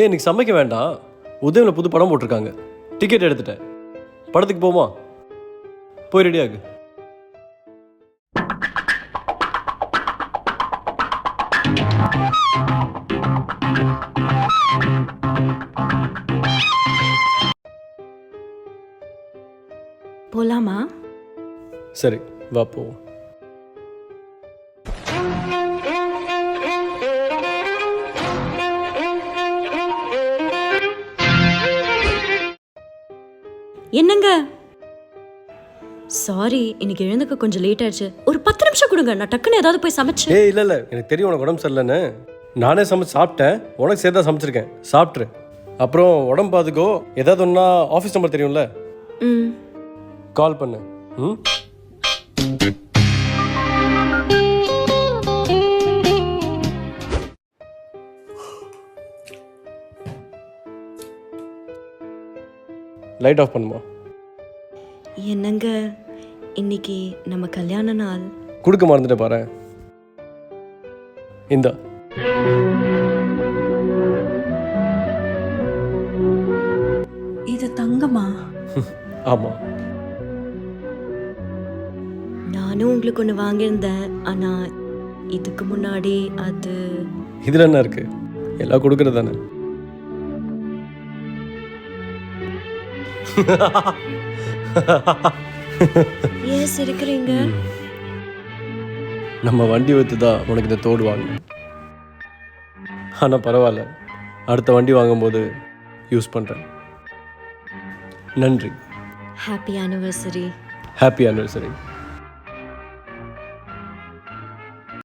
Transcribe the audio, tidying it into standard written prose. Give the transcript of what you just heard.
ஏன் இன்னைக்கு சமைக்க வேண்டாம், உதயமில் புது படம் போட்டிருக்காங்க, டிக்கெட் எடுத்துட்டேன், படத்துக்கு போமா? போய் ரெடியாகு. போலாமா? சரி வா போவோம். என்னங்க, சாரி இன்னைக்கு எழுந்துக்க கொஞ்சம் லேட் ஆயிடுச்சு. ஒரு 10 நிமிஷம் கொடுங்க, நான் டக்குன்னு ஏதாவது போய் சமைச்சு. ஏய் இல்லை இல்லை, எனக்கு தெரியும் உனக்கு உடம்பு சரியில்லைன்னு. நானே சமைச்சு சாப்பிட்டேன், உனக்கு சேர்த்து தான் சமைச்சிருக்கேன், சாப்பிட்ரு. அப்புறம் உடம்பு பார்த்துக்கோ, ஏதாவது ஒன்றா ஆஃபீஸ் நம்பர் தெரியும்ல, ம் கால் பண்ணு. ம் லைட் ஆஃப் பண்ணுமா? என்னங்க, இன்னைக்கு நம்ம கல்யாண நாள். கொடுக்க மறந்துட்டு பாரு. இந்தா. இது தங்கமா? ஆமா, நானும் உங்களுக்கு ஒன்று வாங்கியிருந்தேன், ஆனா இதுக்கு முன்னாடி அது. இதுல என்ன இருக்கு, எல்லாம் கொடுக்கறது தானே. ஏன் சிரிக்கிறீங்க? நம்ம வண்டி வைத்து தான் உனக்கு இந்த தோடு வாங்கினேன். ஆனால் பரவாயில்ல, அடுத்த வண்டி வாங்கும்போது யூஸ் பண்ணுறேன். நன்றி. Happy anniversary. Happy anniversary.